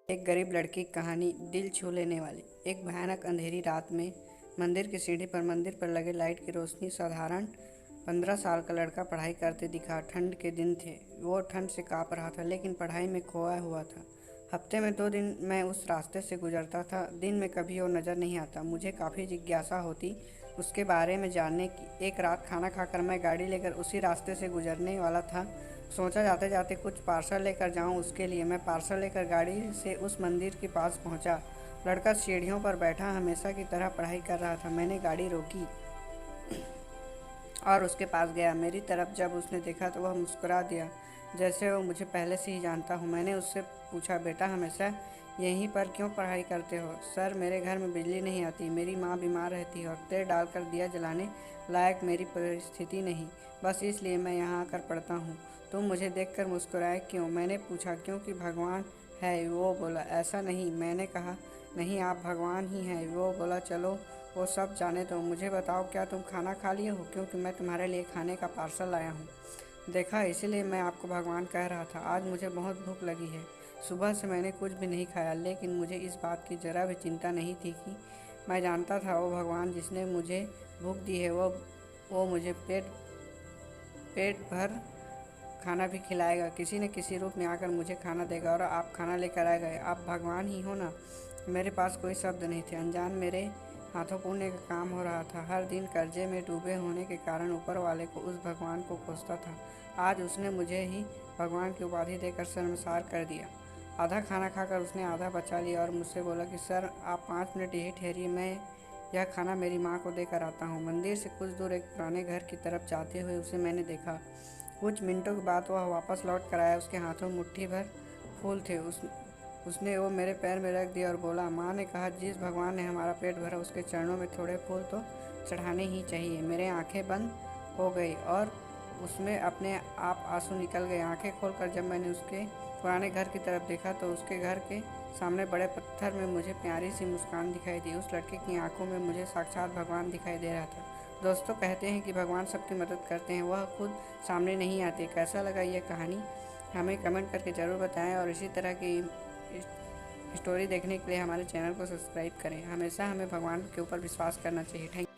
एक गरीब लड़की की कहानी दिल छू लेने वाली। एक भयानक अंधेरी रात में मंदिर की सीढ़ी पर मंदिर पर लगे लाइट की रोशनी साधारण 15 साल का लड़का पढ़ाई करते दिखा। ठंड के दिन थे, वो ठंड से काँप रहा था लेकिन पढ़ाई में खोया हुआ था। हफ्ते में 2 दिन मैं उस रास्ते से गुजरता था। दिन में कभी वो नज़र नहीं आता। मुझे काफ़ी जिज्ञासा होती उसके बारे में जानने की। एक रात खाना खाकर मैं गाड़ी लेकर उसी रास्ते से गुजरने वाला था। सोचा जाते जाते कुछ पार्सल लेकर जाऊं उसके लिए। मैं पार्सल लेकर गाड़ी से उस मंदिर के पास पहुंचा। लड़का सीढ़ियों पर बैठा हमेशा की तरह पढ़ाई कर रहा था। मैंने गाड़ी रोकी और उसके पास गया। मेरी तरफ जब उसने देखा तो वह मुस्कुरा दिया, जैसे वो मुझे पहले से ही जानता हूँ। मैंने उससे पूछा, बेटा हमेशा यहीं पर क्यों पढ़ाई करते हो? सर, मेरे घर में बिजली नहीं आती, मेरी माँ बीमार रहती है और तेल डालकर दिया जलाने लायक मेरी परिस्थिति नहीं, बस इसलिए मैं यहाँ आकर पढ़ता हूँ। तुम मुझे देखकर मुस्कुराए क्यों? मैंने पूछा। क्योंकि भगवान है, वो बोला। ऐसा नहीं, मैंने कहा। नहीं, आप भगवान ही हैं, वो बोला। चलो वो सब जाने दो, मुझे बताओ, क्या तुम खाना खा लिए हो? क्योंकि मैं तुम्हारे लिए खाने का पार्सल लाया हूँ। देखा, इसीलिए मैं आपको भगवान कह रहा था। आज मुझे बहुत भूख लगी है। सुबह से मैंने कुछ भी नहीं खाया, लेकिन मुझे इस बात की ज़रा भी चिंता नहीं थी कि मैं जानता था वो भगवान जिसने मुझे भूख दी है वो मुझे पेट पेट भर खाना भी खिलाएगा। किसी न किसी रूप में आकर मुझे खाना देगा। और आप खाना लेकर आ गए, आप भगवान ही हो ना। मेरे पास कोई शब्द नहीं थे। अनजान मेरे हाथों पुण्य का काम हो रहा था। हर दिन कर्जे में डूबे होने के कारण ऊपर वाले को उस भगवान को कोसता था। आज उसने मुझे ही भगवान की उपाधि देकर शर्मसार कर दिया। आधा खाना खाकर उसने आधा बचा लिया और मुझसे बोला कि सर, आप 5 मिनट यही ठहरिए, मैं यह खाना मेरी माँ को देकर आता हूँ। मंदिर से कुछ दूर एक पुराने घर की तरफ जाते हुए उसे मैंने देखा। कुछ मिनटों के बाद वह वापस लौट कर आया। उसके हाथों में मुट्ठी भर फूल थे। उसने वो मेरे पैर में रख दिया और बोला, माँ ने कहा जिस भगवान ने हमारा पेट भरा उसके चरणों में थोड़े फूल तो चढ़ाने ही चाहिए। मेरे आंखें बंद हो गई और उसमें अपने आप आंसू निकल गए। आंखें खोलकर जब मैंने उसके पुराने घर की तरफ देखा तो उसके घर के सामने बड़े पत्थर में मुझे प्यारी सी मुस्कान दिखाई दी। उस लड़के की आंखों में मुझे साक्षात भगवान दिखाई दे रहा था। दोस्तों, कहते हैं कि भगवान सबकी मदद करते हैं, वह खुद सामने नहीं आते। कैसा लगा ये कहानी? हमें कमेंट करके ज़रूर बताएं और इसी तरह की स्टोरी देखने के लिए हमारे चैनल को सब्सक्राइब करें। हमेशा हमें भगवान के ऊपर विश्वास करना चाहिए। थैंक